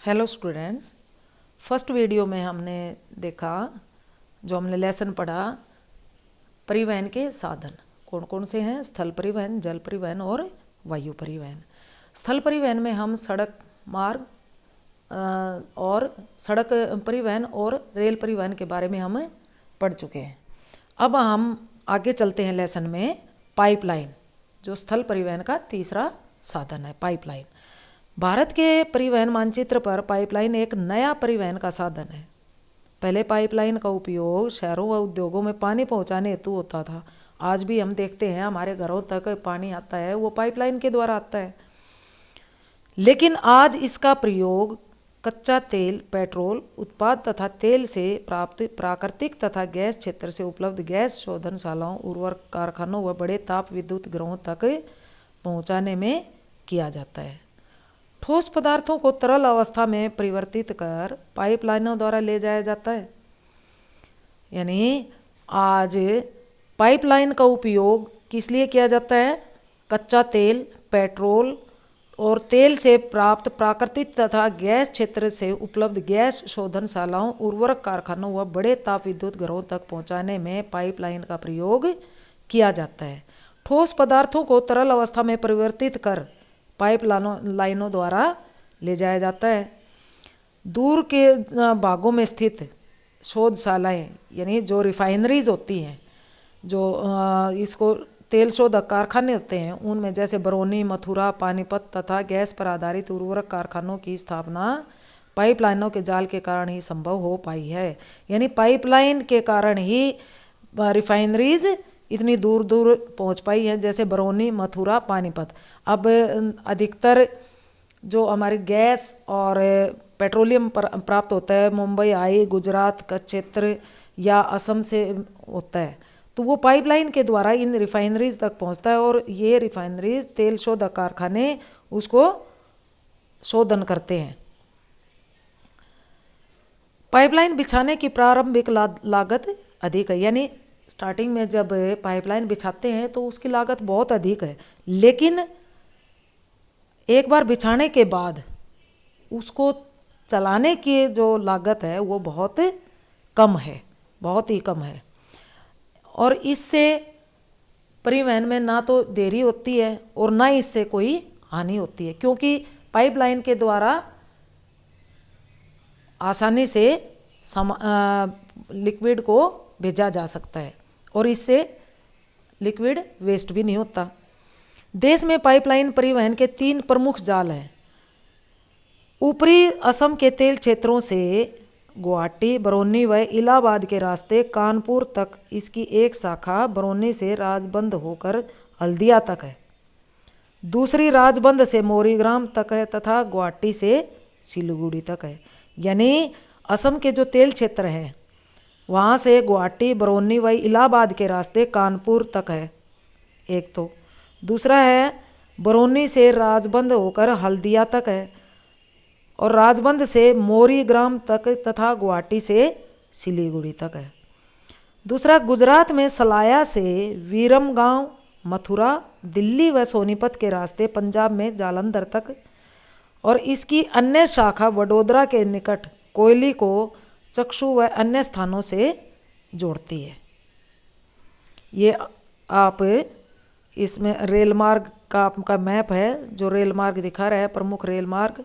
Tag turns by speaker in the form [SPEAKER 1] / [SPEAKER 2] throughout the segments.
[SPEAKER 1] Hello students, first video में हमने देखा, जो हमने लेसन पढ़ा, परिवहन के साधन कौन कौन से हैं। स्थल परिवहन, जल परिवहन और वायु परिवहन। स्थल परिवहन में हम सड़क मार्ग और सड़क परिवहन और रेल परिवहन के बारे में हम पढ़ चुके हैं। अब हम आगे चलते हैं लेसन में। पाइपलाइन, जो स्थल परिवहन का तीसरा साधन है, पाइपलाइन। भारत के परिवहन मानचित्र पर पाइपलाइन एक नया परिवहन का साधन है। पहले पाइपलाइन का उपयोग शहरों व उद्योगों में पानी पहुंचाने हेतु होता था। आज भी हम देखते हैं हमारे घरों तक पानी आता है, वो पाइपलाइन के द्वारा आता है। लेकिन आज इसका प्रयोग कच्चा तेल, पेट्रोल उत्पाद तथा तेल से प्राप्त प्राकृतिक तथा गैस क्षेत्र से उपलब्ध गैस शोधनशालाओं, उर्वरक कारखानों व बड़े ताप विद्युत ग्रहों तक पहुंचाने में किया जाता है। ठोस पदार्थों को तरल अवस्था में परिवर्तित कर पाइपलाइनों द्वारा ले जाया जाता है। यानी आज पाइपलाइन का उपयोग किस लिए किया जाता है? कच्चा तेल, पेट्रोल और तेल से प्राप्त प्राकृतिक तथा गैस क्षेत्र से उपलब्ध गैस शोधनशालाओं, उर्वरक कारखानों व बड़े ताप विद्युत घरों तक पहुंचाने में पाइपलाइन का प्रयोग किया जाता है। ठोस पदार्थों को तरल अवस्था में परिवर्तित कर पाइप लाइनों द्वारा ले जाया जाता है। दूर के भागों में स्थित शोधशालाएँ, यानी जो रिफाइनरीज होती हैं, जो इसको तेल शोधक कारखाने होते हैं, उनमें जैसे बरौनी, मथुरा, पानीपत तथा गैस पर आधारित उर्वरक कारखानों की स्थापना पाइपलाइनों के जाल के कारण ही संभव हो पाई है। यानी पाइपलाइन के कारण ही रिफाइनरीज इतनी दूर दूर पहुंच पाई हैं, जैसे बरौनी, मथुरा, पानीपत। अब अधिकतर जो हमारी गैस और पेट्रोलियम प्राप्त होता है मुंबई, आई, गुजरात का क्षेत्र या असम से होता है, तो वो पाइपलाइन के द्वारा इन रिफाइनरीज तक पहुंचता है और ये रिफाइनरीज तेल शोधक कारखाने उसको शोधन करते हैं। पाइपलाइन बिछाने की प्रारंभिक लागत अधिक है। यानी स्टार्टिंग में जब पाइपलाइन बिछाते हैं तो उसकी लागत बहुत अधिक है, लेकिन एक बार बिछाने के बाद उसको चलाने की जो लागत है वो बहुत कम है, बहुत ही कम है। और इससे परिवहन में ना तो देरी होती है और ना इससे कोई हानि होती है, क्योंकि पाइपलाइन के द्वारा आसानी से लिक्विड को भेजा जा सकता है और इससे लिक्विड वेस्ट भी नहीं होता। देश में पाइपलाइन परिवहन के 3 प्रमुख जाल हैं। ऊपरी असम के तेल क्षेत्रों से गुवाहाटी, बरौनी व इलाहाबाद के रास्ते कानपुर तक इसकी एक शाखा बरौनी से राजबंद होकर हल्दिया तक है। दूसरी राजबंद से मोरीग्राम तक है तथा गुवाहाटी से सिलीगुड़ी तक है। यानी असम के जो तेल क्षेत्र हैं वहाँ से गुवाहाटी, बरौनी व इलाहाबाद के रास्ते कानपुर तक है एक तो। दूसरा है बरौनी से राजबंद होकर हल्दिया तक है और राजबंद से मोरीग्राम तक तथा गुवाहाटी से सिलीगुड़ी तक है। दूसरा गुजरात में सलाया से वीरमगांव, मथुरा, दिल्ली व सोनीपत के रास्ते पंजाब में जालंधर तक और इसकी अन्य शाखा वडोदरा के निकट कोयली को चक्षु व अन्य स्थानों से जोड़ती है। ये आप इसमें रेल मार्ग का आपका मैप है, जो रेल मार्ग दिखा रहा है, प्रमुख रेल मार्ग।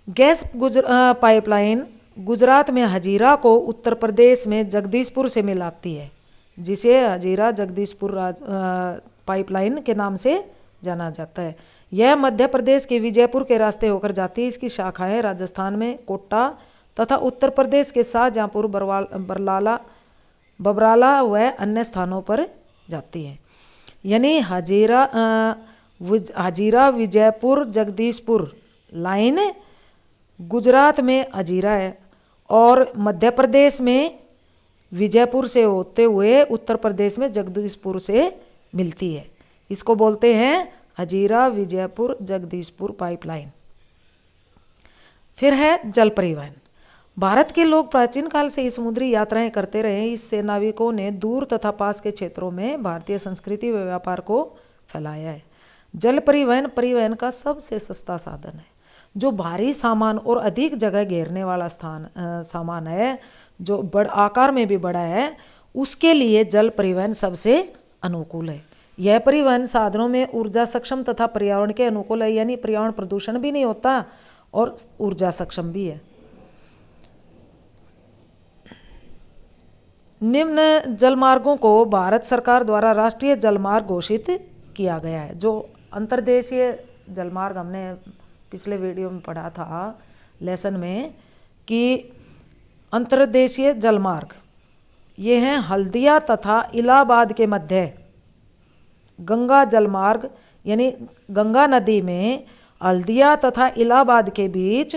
[SPEAKER 1] गैस पाइपलाइन गुजरात में हजीरा को उत्तर प्रदेश में जगदीशपुर से मिलाती है, जिसे हजीरा जगदीशपुर पाइपलाइन के नाम से जाना जाता है। यह मध्य प्रदेश के विजयपुर के रास्ते होकर जाती है। इसकी शाखाएं राजस्थान में कोटा तथा उत्तर प्रदेश के शाहजहाँपुर, बबराला व अन्य स्थानों पर जाती हैं। यानी हजीरा विजयपुर जगदीशपुर लाइन गुजरात में हजीरा है और मध्य प्रदेश में विजयपुर से होते हुए उत्तर प्रदेश में जगदीशपुर से मिलती है। इसको बोलते हैं हजीरा विजयपुर जगदीशपुर पाइपलाइन। फिर है जल परिवहन। भारत के लोग प्राचीन काल से ही समुद्री यात्राएं करते रहे। इससे नाविकों ने दूर तथा पास के क्षेत्रों में भारतीय संस्कृति व व्यापार को फैलाया है। जल परिवहन परिवहन का सबसे सस्ता साधन है। जो भारी सामान और अधिक जगह घेरने वाला सामान है, जो आकार में भी बड़ा है, उसके लिए जल परिवहन सबसे अनुकूल है। यह परिवहन साधनों में ऊर्जा सक्षम तथा पर्यावरण के अनुकूल है, यानी पर्यावरण प्रदूषण भी नहीं होता और ऊर्जा सक्षम भी है। निम्न जलमार्गों को भारत सरकार द्वारा राष्ट्रीय जलमार्ग घोषित किया गया है। जो अंतर्देशीय जलमार्ग हमने पिछले वीडियो में पढ़ा था लेसन में कि अंतर्देशीय जलमार्ग ये हैं हल्दिया तथा इलाहाबाद के मध्य गंगा जलमार्ग, यानी गंगा नदी में हल्दिया तथा इलाहाबाद के बीच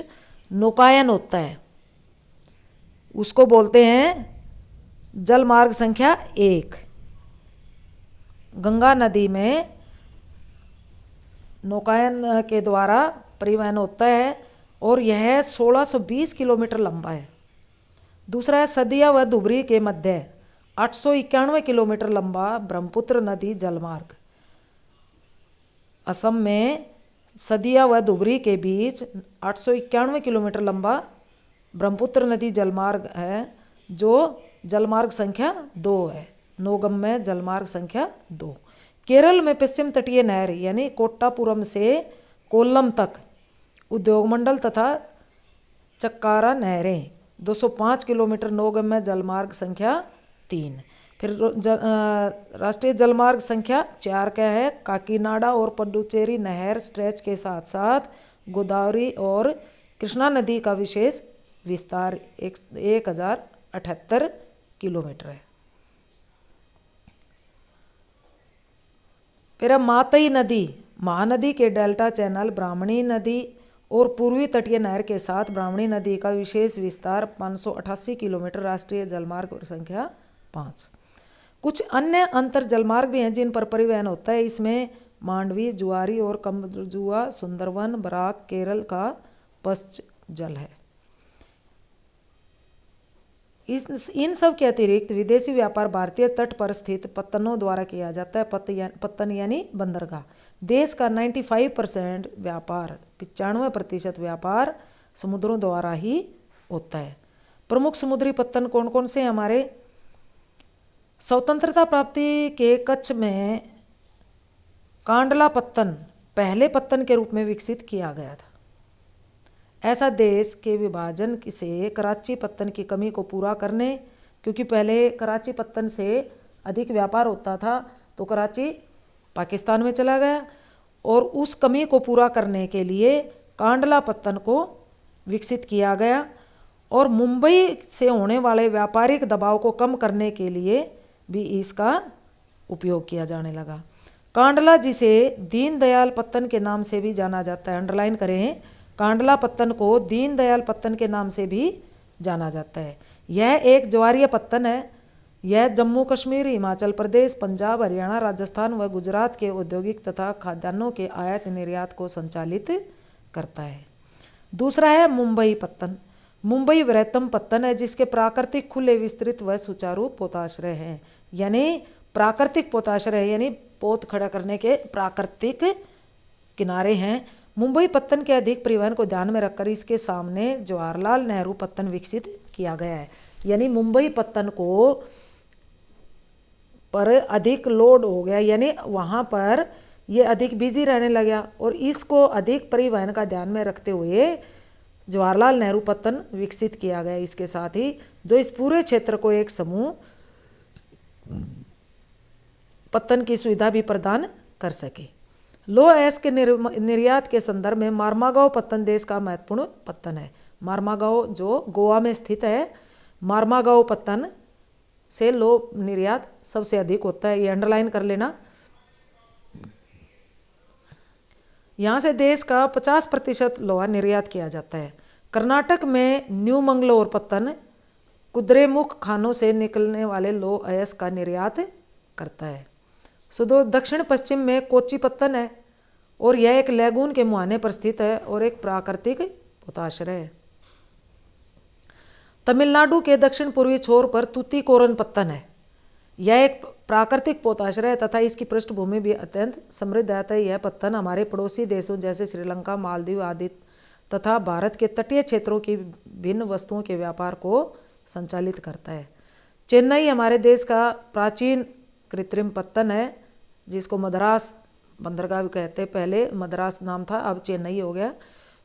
[SPEAKER 1] नौकायन होता है, उसको बोलते हैं जलमार्ग संख्या 1। गंगा नदी में नौकायन के द्वारा परिवहन होता है और यह 1620 किलोमीटर लंबा है। दूसरा है सदिया व धुबरी के मध्य 891 किलोमीटर लंबा ब्रह्मपुत्र नदी जलमार्ग। असम में सदिया व धुबरी के बीच 891 किलोमीटर लंबा ब्रह्मपुत्र नदी जलमार्ग है, जो जलमार्ग संख्या 2 है, नौगम्य जलमार्ग संख्या 2। केरल में पश्चिम तटीय नहर यानी कोट्टापुरम से कोल्लम तक उद्योग मंडल तथा चक्कारा नहरें 205 किलोमीटर नौगम्य जलमार्ग संख्या 3। फिर राष्ट्रीय जलमार्ग संख्या 4 क्या है, काकीनाडा और पुडुचेरी नहर स्ट्रेच के साथ साथ गोदावरी और कृष्णा नदी का विशेष विस्तार 1078 किलोमीटर है। फिर अब मातई नदी, महानदी के डेल्टा चैनल ब्राह्मणी नदी और पूर्वी तटीय नहर के साथ ब्राह्मणी नदी का विशेष विस्तार 588 किलोमीटर, राष्ट्रीय जलमार्ग संख्या 5। कुछ अन्य अंतर जलमार्ग भी हैं जिन पर परिवहन होता है, इसमें मांडवी, जुआरी और कमजुआ, सुंदरवन, बराक केरल का पश्च जल है। इन सब के अतिरिक्त विदेशी व्यापार भारतीय तट पर स्थित पत्तनों द्वारा किया जाता है। पत्तन यानी बंदरगाह। देश का 95% व्यापार, 95% व्यापार समुद्रों द्वारा ही होता है। प्रमुख समुद्री पत्तन कौन कौन से हैं हमारे? स्वतंत्रता प्राप्ति के कच्छ में कांडला पत्तन पहले पत्तन के रूप में विकसित किया गया था। ऐसा देश के विभाजन से कराची पत्तन की कमी को पूरा करने, क्योंकि पहले कराची पत्तन से अधिक व्यापार होता था तो कराची पाकिस्तान में चला गया, और उस कमी को पूरा करने के लिए कांडला पत्तन को विकसित किया गया। और मुंबई से होने वाले व्यापारिक दबाव को कम करने के लिए भी इसका उपयोग किया जाने लगा। कांडला, जिसे दीनदयाल पत्तन के नाम से भी जाना जाता है, अंडरलाइन करें, कांडला पत्तन को दीनदयाल पत्तन के नाम से भी जाना जाता है। यह एक ज्वारीय पत्तन है। यह जम्मू कश्मीर, हिमाचल प्रदेश, पंजाब, हरियाणा, राजस्थान व गुजरात के औद्योगिक तथा खाद्यान्नों के आयात निर्यात को संचालित करता है। दूसरा है मुंबई पत्तन। मुंबई वृहत्तम पत्तन है जिसके प्राकृतिक खुले विस्तृत व सुचारू पोताश्रय हैं, यानी प्राकृतिक पोताश्रय यानी पोत खड़ा करने के प्राकृतिक किनारे हैं। मुंबई पत्तन के अधिक परिवहन को ध्यान में रखकर इसके सामने जवाहरलाल नेहरू पत्तन विकसित किया गया है, यानी मुंबई पत्तन को पर अधिक लोड हो गया, यानी वहाँ पर ये अधिक बिजी रहने लगा, और इसको अधिक परिवहन का ध्यान में रखते हुए जवाहरलाल नेहरू पत्तन विकसित किया गया। इसके साथ ही जो इस पूरे क्षेत्र को एक समूह पत्तन की सुविधा भी प्रदान कर सके। लो एस के निर्यात के संदर्भ में मार्मागांव पत्तन देश का महत्वपूर्ण पत्तन है। मार्मागांव जो गोवा में स्थित है, मार्मागांव पत्तन से लो निर्यात सबसे अधिक होता है, ये अंडरलाइन कर लेना। यहाँ से देश का 50% लोहा निर्यात किया जाता है। कर्नाटक में न्यू मंगलोर पत्तन कुद्रेमुख खानों से निकलने वाले लो अयस का निर्यात करता है। सुदूर दक्षिण पश्चिम में कोच्चि पत्तन है, और यह एक लैगून के मुहाने पर स्थित है और एक प्राकृतिक पोताश्रय है। तमिलनाडु के दक्षिण पूर्वी छोर पर तूतीकोरन पत्तन है। यह एक प्राकृतिक पोताश्रय है तथा इसकी पृष्ठभूमि भी अत्यंत समृद्ध है। अतः यह पत्तन हमारे पड़ोसी देशों जैसे श्रीलंका, मालदीव आदि तथा भारत के तटीय क्षेत्रों की भिन्न वस्तुओं के व्यापार को संचालित करता है। चेन्नई हमारे देश का प्राचीन कृत्रिम पत्तन है, जिसको मद्रास बंदरगाह भी कहते हैं। पहले मद्रास नाम था, अब चेन्नई हो गया।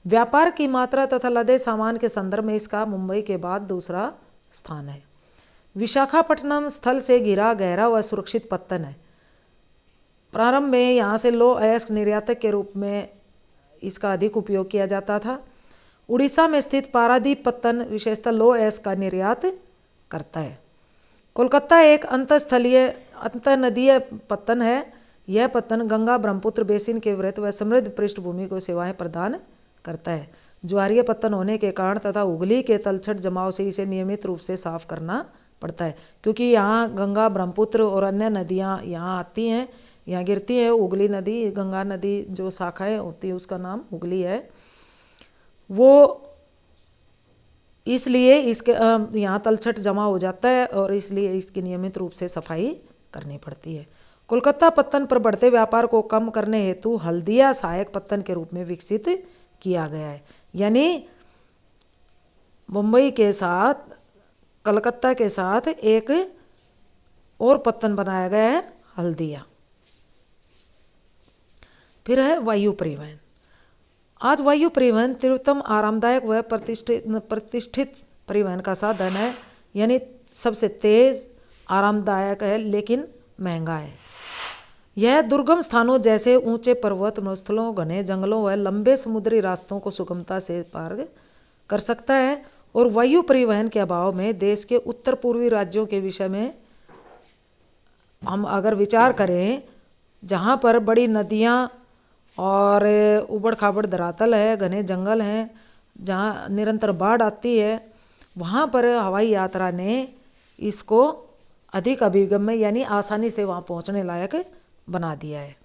[SPEAKER 1] व्यापार की मात्रा तथा लदे सामान के संदर्भ में इसका मुंबई के बाद दूसरा स्थान है। विशाखापट्टनम स्थल से घिरा गहरा व सुरक्षित पत्तन है। प्रारंभ में यहाँ से लौह अयस्क निर्यातक के रूप में इसका अधिक उपयोग किया जाता था। उड़ीसा में स्थित पारादीप पत्तन विशेषतः लौह अयस्क का निर्यात करता है। कोलकाता एक अंतर्नदीय पत्तन है। यह पत्तन गंगा ब्रह्मपुत्र बेसिन के वृत्त व समृद्ध पृष्ठभूमि को सेवाएं प्रदान करता है। ज्वारीय पत्तन होने के कारण तथा उगली के तलछट जमाव से इसे नियमित रूप से साफ करना पड़ता है, क्योंकि यहाँ गंगा ब्रह्मपुत्र और अन्य नदियाँ यहाँ आती हैं, यहाँ गिरती हैं। उगली नदी, गंगा नदी जो शाखाएँ होती है उसका नाम उगली है। वो इसलिए इसके यहाँ तलछट जमा हो जाता है और इसलिए इसकी नियमित रूप से सफाई करनी पड़ती है। कोलकाता पत्तन पर बढ़ते व्यापार को कम करने हेतु हल्दिया सहायक पत्तन के रूप में विकसित किया गया है। यानी मुंबई के साथ कलकत्ता के साथ एक और पत्तन बनाया गया है, हल्दिया। फिर है वायु परिवहन। आज वायु परिवहन तीव्रतम, आरामदायक व प्रतिष्ठित परिवहन का साधन है। यानी सबसे तेज, आरामदायक है लेकिन महंगा है। यह दुर्गम स्थानों जैसे ऊंचे पर्वत, मरुस्थलों, घने जंगलों व लंबे समुद्री रास्तों को सुगमता से पार कर सकता है। और वायु परिवहन के अभाव में देश के उत्तर पूर्वी राज्यों के विषय में हम अगर विचार करें, जहाँ पर बड़ी नदियाँ और उबड़ खाबड़ धरातल है, घने जंगल हैं, जहाँ निरंतर बाढ़ आती है, वहाँ पर हवाई यात्रा ने इसको अधिक अभिगम्य यानी आसानी से वहाँ पहुँचने लायक बना दिया है।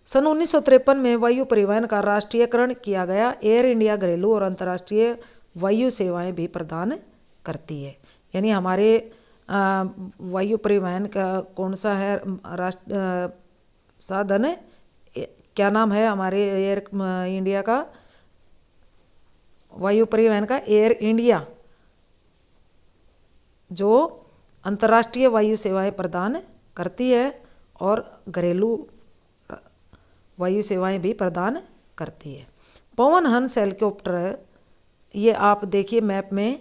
[SPEAKER 1] सन 1953 में वायु परिवहन का राष्ट्रीयकरण किया गया। एयर इंडिया घरेलू और अंतर्राष्ट्रीय वायु सेवाएं भी प्रदान करती है। यानी हमारे वायु परिवहन का कौन सा है साधन है, क्या नाम है हमारे एयर इंडिया का, वायु परिवहन का एयर इंडिया, जो अंतर्राष्ट्रीय वायु सेवाएं प्रदान करती है और घरेलू वायु सेवाएं भी प्रदान करती है। पवन हंस हेलीकॉप्टर, ये आप देखिए मैप में,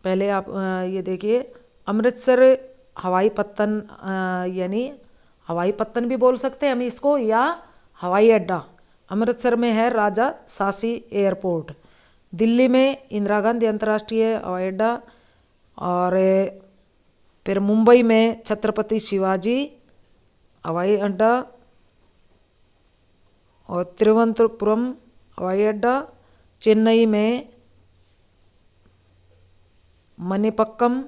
[SPEAKER 1] पहले आप ये देखिए अमृतसर हवाई पत्तन, यानी हवाई पत्तन भी बोल सकते हैं हम इसको, या हवाई अड्डा। अमृतसर में है राजा सासी एयरपोर्ट, दिल्ली में इंदिरा गांधी अंतर्राष्ट्रीय हवाई अड्डा, और फिर मुंबई में छत्रपति शिवाजी हवाई अड्डा, और तिरुवनंतपुरम हवाई अड्डा, चेन्नई में मणिपक्कम,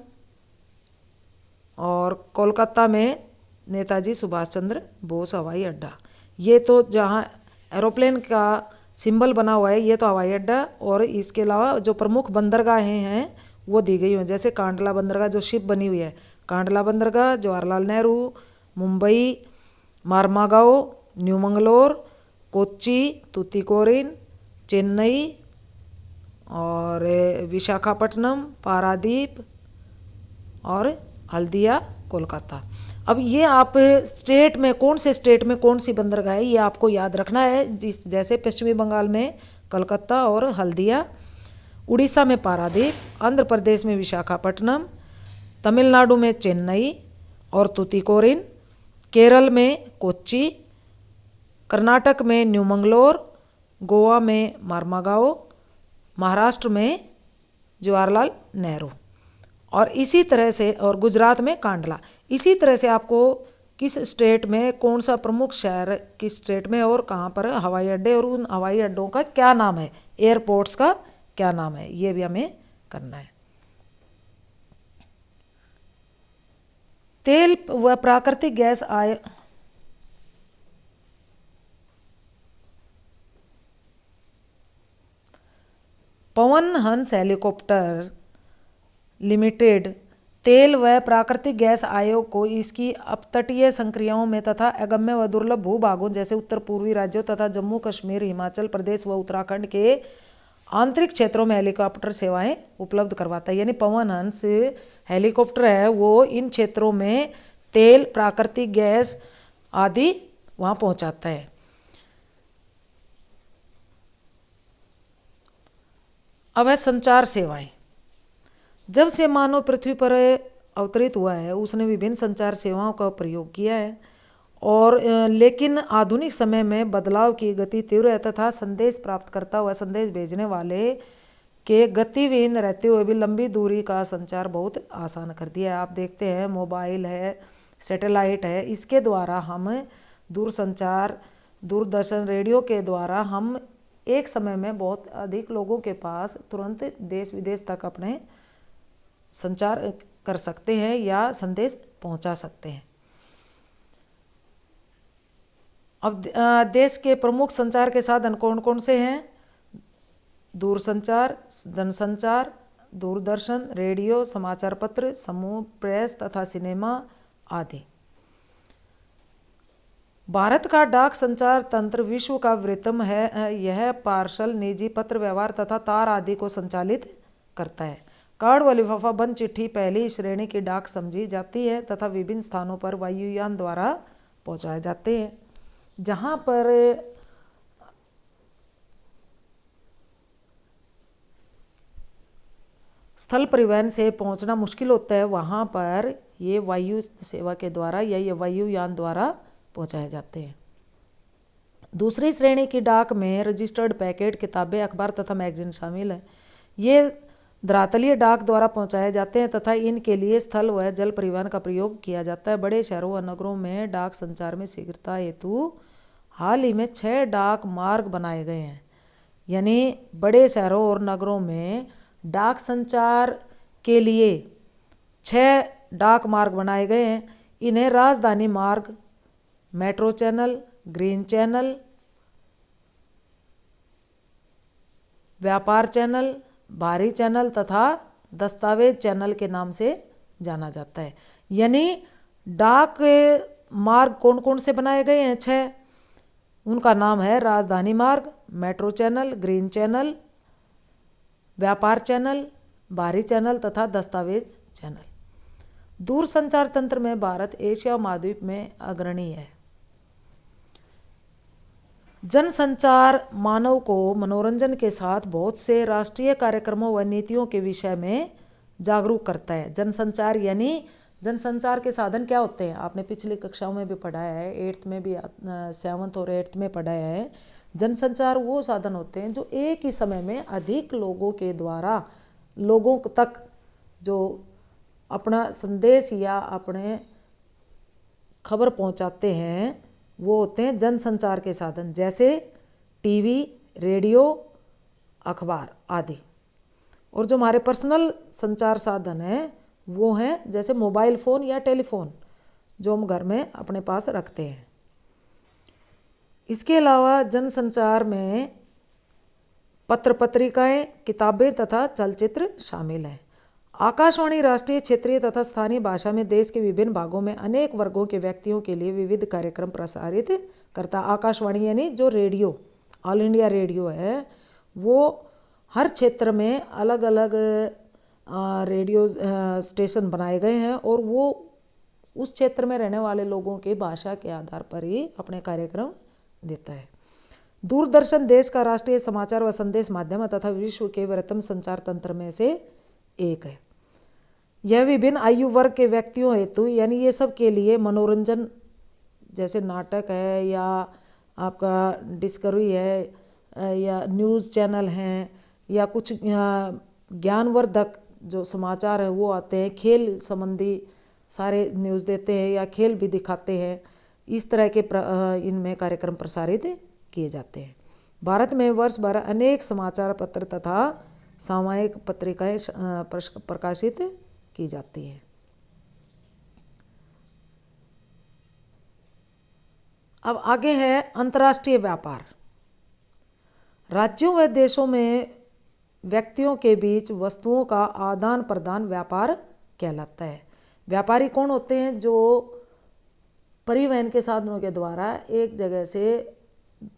[SPEAKER 1] और कोलकाता में नेताजी सुभाष चंद्र बोस हवाई अड्डा। ये तो जहाँ एरोप्लेन का सिंबल बना हुआ है ये तो हवाई अड्डा। और इसके अलावा जो प्रमुख बंदरगाहें हैं वो दी गई हैं, जैसे कांडला बंदरगाह जो शिप बनी हुई है, कांडला बंदरगाह, जवाहरलाल नेहरू, मुंबई, मारमागाओ, न्यू मंगलोर, कोच्चि, तूतीकोरिन, चेन्नई, और विशाखापट्टनम, पारादीप और हल्दिया, कोलकाता। अब ये आप स्टेट में कौन से स्टेट में कौन सी बंदरगाह है ये आपको याद रखना है। जैसे पश्चिमी बंगाल में कलकत्ता और हल्दिया, उड़ीसा में पारादीप, आंध्र प्रदेश में विशाखापट्टनम, तमिलनाडु में चेन्नई और तूतीकोरिन, केरल में कोच्चि, कर्नाटक में न्यू मंगलोर, गोवा में मारमागाओ, महाराष्ट्र में जवाहरलाल नेहरू, और इसी तरह से, और गुजरात में कांडला। इसी तरह से आपको किस स्टेट में कौन सा प्रमुख शहर किस स्टेट में और कहाँ पर हवाई अड्डे और उन हवाई अड्डों का क्या नाम है, एयरपोर्ट्स का क्या नाम है, ये भी हमें करना है। तेल व प्राकृतिक गैस आय पवन हंस हेलीकॉप्टर लिमिटेड तेल व प्राकृतिक गैस आयोग को इसकी अपतटीय संक्रियाओं में तथा अगम्य व दुर्लभ भूभागों जैसे उत्तर पूर्वी राज्यों तथा जम्मू कश्मीर, हिमाचल प्रदेश व उत्तराखंड के आंतरिक क्षेत्रों में हेलीकॉप्टर सेवाएं उपलब्ध करवाता है। यानी पवन हंस हेलीकॉप्टर है वो इन क्षेत्रों में तेल, प्राकृतिक गैस आदि वहां पहुंचाता है। अब है संचार सेवाएं। जब से मानव पृथ्वी पर अवतरित हुआ है उसने विभिन्न संचार सेवाओं का प्रयोग किया है और लेकिन आधुनिक समय में बदलाव की गति तीव्र है तथा संदेश प्राप्त करता हुआ संदेश भेजने वाले के गतिविहीन रहते हुए भी लंबी दूरी का संचार बहुत आसान कर दिया है। आप देखते हैं मोबाइल है, सैटेलाइट है, इसके द्वारा हम दूरसंचार, दूरदर्शन, रेडियो के द्वारा हम एक समय में बहुत अधिक लोगों के पास तुरंत देश विदेश तक अपने संचार कर सकते हैं या संदेश पहुंचा सकते हैं। अब देश के प्रमुख संचार के साधन कौन कौन से हैं? दूरसंचार, जनसंचार, दूरदर्शन, रेडियो, समाचार पत्र, समूह प्रेस तथा सिनेमा आदि। भारत का डाक संचार तंत्र विश्व का वृहत्तम है। यह पार्सल, निजी पत्र व्यवहार तथा तार आदि को संचालित करता है। कार्ड व लिफाफा बंद चिट्ठी पहली श्रेणी की डाक समझी जाती है तथा विभिन्न स्थानों पर वायुयान द्वारा पहुंचाए जाते हैं। जहां पर स्थल परिवहन से पहुंचना मुश्किल होता है वहां पर ये वायु सेवा के द्वारा या ये वायुयान द्वारा पहुंचाए जाते हैं। दूसरी श्रेणी की डाक में रजिस्टर्ड पैकेट, किताबें, अखबार तथा मैगजीन शामिल है। ये धरातलीय डाक द्वारा पहुंचाए जाते हैं तथा इनके लिए स्थल व जल परिवहन का प्रयोग किया जाता है। बड़े शहरों व नगरों में डाक संचार में शीघ्रता हेतु हाल ही में 6 डाक मार्ग बनाए गए हैं। यानी बड़े शहरों और नगरों में डाक संचार के लिए 6 डाक मार्ग बनाए गए हैं। इन्हें राजधानी मार्ग, मेट्रो चैनल, ग्रीन चैनल, व्यापार चैनल, बाहरी चैनल तथा दस्तावेज चैनल के नाम से जाना जाता है। यानी डाक मार्ग कौन कौन से बनाए गए हैं? 6। उनका नाम है राजधानी मार्ग, मेट्रो चैनल, ग्रीन चैनल, व्यापार चैनल, बाहरी चैनल तथा दस्तावेज चैनल। दूरसंचार तंत्र में भारत एशिया महाद्वीप में अग्रणी है। जनसंचार मानव को मनोरंजन के साथ बहुत से राष्ट्रीय कार्यक्रमों व नीतियों के विषय में जागरूक करता है। जनसंचार यानी जनसंचार के साधन क्या होते हैं? आपने पिछली कक्षाओं में भी पढ़ाया है, 8th में भी, 7th और 8th में पढ़ाया है। जनसंचार वो साधन होते हैं जो एक ही समय में अधिक लोगों के द्वारा लोगों तक जो अपना संदेश या अपने खबर पहुंचाते हैं वो होते हैं जनसंचार के साधन, जैसे टीवी, रेडियो, अखबार आदि। और जो हमारे पर्सनल संचार साधन हैं वो हैं जैसे मोबाइल फ़ोन या टेलीफोन जो हम घर में अपने पास रखते हैं। इसके अलावा जनसंचार में पत्र पत्रिकाएं, किताबें तथा चलचित्र शामिल हैं। आकाशवाणी राष्ट्रीय, क्षेत्रीय तथा स्थानीय भाषा में देश के विभिन्न भागों में अनेक वर्गों के व्यक्तियों के लिए विविध कार्यक्रम प्रसारित करता। आकाशवाणी यानी जो रेडियो, ऑल इंडिया रेडियो है, वो हर क्षेत्र में अलग अलग रेडियो स्टेशन बनाए गए हैं और वो उस क्षेत्र में रहने वाले लोगों के भाषा के आधार पर ही अपने कार्यक्रम देता है। दूरदर्शन देश का राष्ट्रीय समाचार व संदेश माध्यम है तथा विश्व के वृहत्तम संचार तंत्र में से एक है। यह विभिन्न आयु वर्ग के व्यक्तियों हेतु यानी ये सब के लिए मनोरंजन जैसे नाटक है या आपका डिस्कवरी है या न्यूज़ चैनल हैं या कुछ ज्ञानवर्धक जो समाचार हैं वो आते हैं, खेल संबंधी सारे न्यूज़ देते हैं या खेल भी दिखाते हैं। इस तरह के इनमें कार्यक्रम प्रसारित किए जाते हैं। भारत में वर्ष भर अनेक समाचार पत्र तथा सामयिक पत्रिकाएं प्रकाशित की जाती हैं। अब आगे है अंतर्राष्ट्रीय व्यापार। राज्यों व देशों में व्यक्तियों के बीच वस्तुओं का आदान प्रदान व्यापार कहलाता है। व्यापारी कौन होते हैं? जो परिवहन के साधनों के द्वारा एक जगह से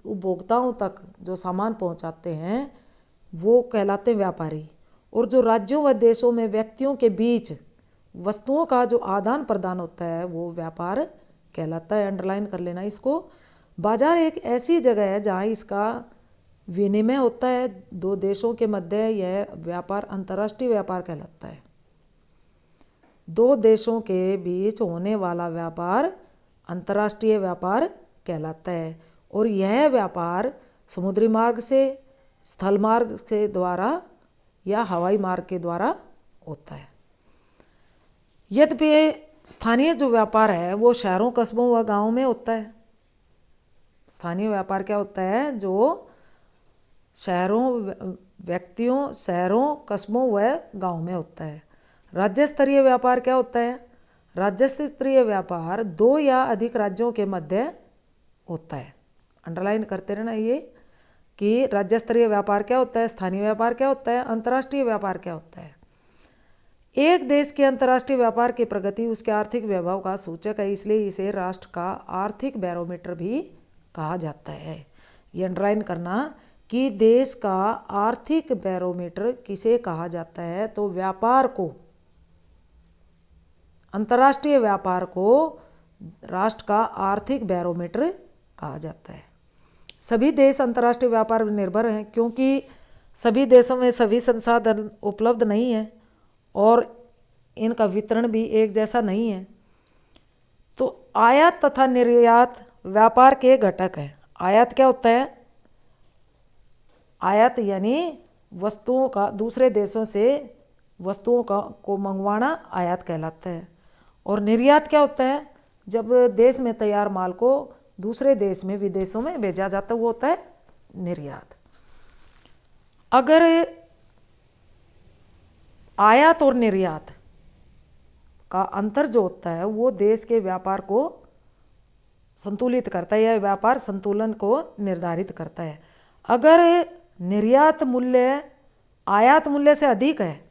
[SPEAKER 1] उपभोक्ताओं तक जो सामान पहुंचाते हैं वो कहलाते हैं व्यापारी। और जो राज्यों व देशों में व्यक्तियों के बीच वस्तुओं का जो आदान प्रदान होता है वो व्यापार कहलाता है। अंडरलाइन कर लेना इसको। बाजार एक ऐसी जगह है जहाँ इसका विनिमय होता है दो देशों के मध्य। यह व्यापार अंतर्राष्ट्रीय व्यापार कहलाता है। दो देशों के बीच होने वाला व्यापार अंतर्राष्ट्रीय व्यापार कहलाता है। और यह व्यापार समुद्री मार्ग से, स्थल मार्ग से द्वारा या हवाई मार्ग के द्वारा होता है। यद्यपि स्थानीय जो व्यापार है वो शहरों, कस्बों व गांवों में होता है। स्थानीय व्यापार क्या होता है? जो शहरों, कस्बों व गांव में होता है। राज्य स्तरीय व्यापार क्या होता है? राज्य स्तरीय व्यापार दो या अधिक राज्यों के मध्य होता है। अंडरलाइन करते रहना ये कि राज्य स्तरीय व्यापार क्या होता है, स्थानीय व्यापार क्या होता है, अंतर्राष्ट्रीय व्यापार क्या होता है। एक देश के अंतर्राष्ट्रीय व्यापार की प्रगति उसके आर्थिक वैभव का सूचक है, इसलिए इसे राष्ट्र का आर्थिक बैरोमीटर भी कहा जाता है। ये अंडरलाइन करना कि देश का आर्थिक बैरोमीटर किसे कहा जाता है? तो व्यापार को, अंतर्राष्ट्रीय व्यापार को राष्ट्र का आर्थिक बैरोमीटर कहा जाता है। सभी देश अंतर्राष्ट्रीय व्यापार पर निर्भर हैं क्योंकि सभी देशों में सभी संसाधन उपलब्ध नहीं है और इनका वितरण भी एक जैसा नहीं है। तो आयात तथा निर्यात व्यापार के घटक हैं। आयात क्या होता है? आयात यानी वस्तुओं का, दूसरे देशों से वस्तुओं को मंगवाना आयात कहलाता है। और निर्यात क्या होता है? जब देश में तैयार माल को दूसरे देश में, विदेशों में भेजा जाता है वो होता है निर्यात। अगर आयात और निर्यात का अंतर जो होता है वो देश के व्यापार को संतुलित करता है या व्यापार संतुलन को निर्धारित करता है। अगर निर्यात मूल्य आयात मूल्य से अधिक है,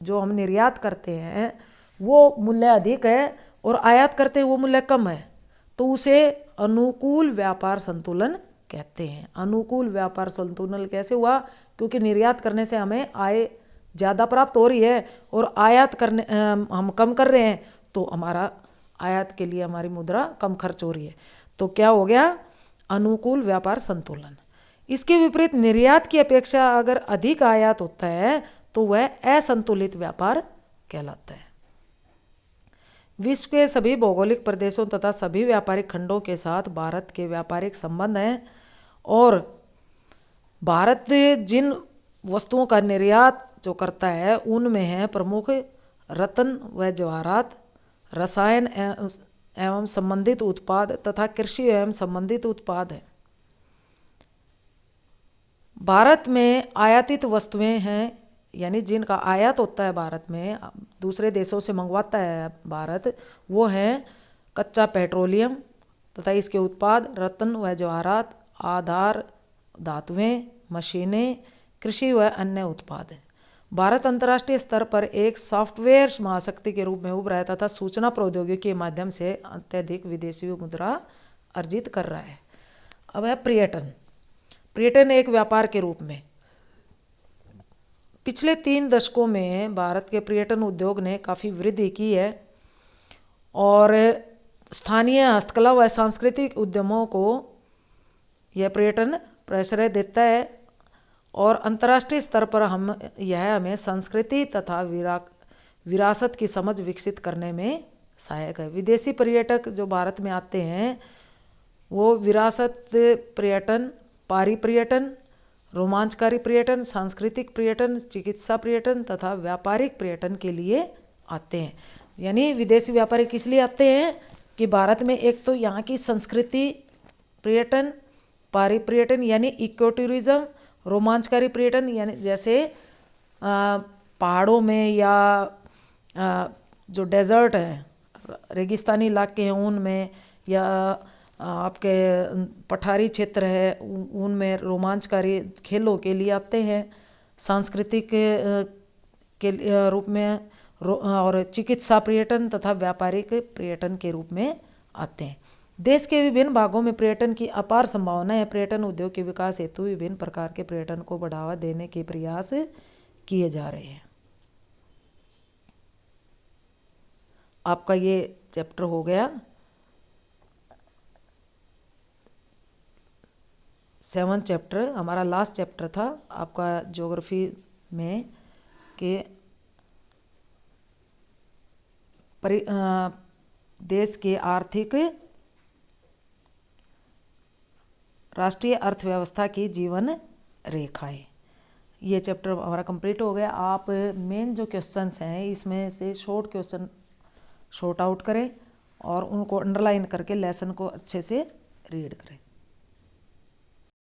[SPEAKER 1] जो हम निर्यात करते हैं वो मूल्य अधिक है और आयात करते हैं वो मूल्य कम है, तो उसे अनुकूल व्यापार संतुलन कहते हैं। अनुकूल व्यापार संतुलन कैसे हुआ? क्योंकि निर्यात करने से हमें आय ज़्यादा प्राप्त हो रही है और आयात करने हम कम कर रहे हैं तो हमारा आयात के लिए हमारी मुद्रा कम खर्च हो रही है। तो क्या हो गया? अनुकूल व्यापार संतुलन। इसके विपरीत निर्यात की अपेक्षा अगर अधिक आयात होता है तो वह असंतुलित व्यापार कहलाता है। विश्व के सभी भौगोलिक प्रदेशों तथा सभी व्यापारिक खंडों के साथ भारत के व्यापारिक संबंध हैं और भारत जिन वस्तुओं का निर्यात जो करता है उनमें है प्रमुख रत्न व जवाहरात, रसायन एवं संबंधित उत्पाद तथा कृषि एवं संबंधित उत्पाद हैं। भारत में आयातित वस्तुएं हैं, यानी जिनका आयात होता है भारत में, दूसरे देशों से मंगवाता है भारत, वो हैं कच्चा पेट्रोलियम तथा इसके उत्पाद, रत्न व जवाहरात, आधार धातुएं, मशीनें, कृषि व अन्य उत्पाद हैं। भारत अंतर्राष्ट्रीय स्तर पर एक सॉफ्टवेयर महाशक्ति के रूप में उभरा है तथा सूचना प्रौद्योगिकी के माध्यम से अत्यधिक विदेशी मुद्रा अर्जित कर रहा है। अब है पर्यटन। पर्यटन एक व्यापार के रूप में पिछले 3 दशकों में भारत के पर्यटन उद्योग ने काफ़ी वृद्धि की है और स्थानीय हस्तकला व सांस्कृतिक उद्यमों को यह पर्यटन प्रश्रय देता है और अंतर्राष्ट्रीय स्तर पर हमें संस्कृति तथा विरासत की समझ विकसित करने में सहायक है। विदेशी पर्यटक जो भारत में आते हैं वो विरासत पर्यटन, पारी पर्यटन, रोमांचकारी पर्यटन, सांस्कृतिक पर्यटन, चिकित्सा पर्यटन तथा व्यापारिक पर्यटन के लिए आते हैं। यानी विदेशी व्यापारी किस लिए आते हैं कि भारत में एक तो यहाँ की संस्कृति पर्यटन, पारी पर्यटन यानी इको टूरिज्म, रोमांचकारी पर्यटन यानी जैसे पहाड़ों में या जो डेजर्ट हैं, रेगिस्तानी इलाके हैं उनमें, या आपके पठारी क्षेत्र है उनमें रोमांचकारी खेलों के लिए आते हैं। सांस्कृतिक के रूप में और चिकित्सा पर्यटन तथा व्यापारिक पर्यटन के रूप में आते हैं। देश के विभिन्न भागों में पर्यटन की अपार संभावना है। पर्यटन उद्योग के विकास हेतु विभिन्न प्रकार के पर्यटन को बढ़ावा देने के प्रयास किए जा रहे हैं। आपका ये चैप्टर हो गया 7 चैप्टर। हमारा लास्ट चैप्टर था आपका ज्योग्राफी में कि देश के आर्थिक राष्ट्रीय अर्थव्यवस्था की जीवन रेखाएं। ये चैप्टर हमारा कंप्लीट हो गया। आप मेन जो क्वेश्चंस हैं इसमें से शॉर्ट क्वेश्चन शॉर्ट आउट करें और उनको अंडरलाइन करके लेसन को अच्छे से रीड करें।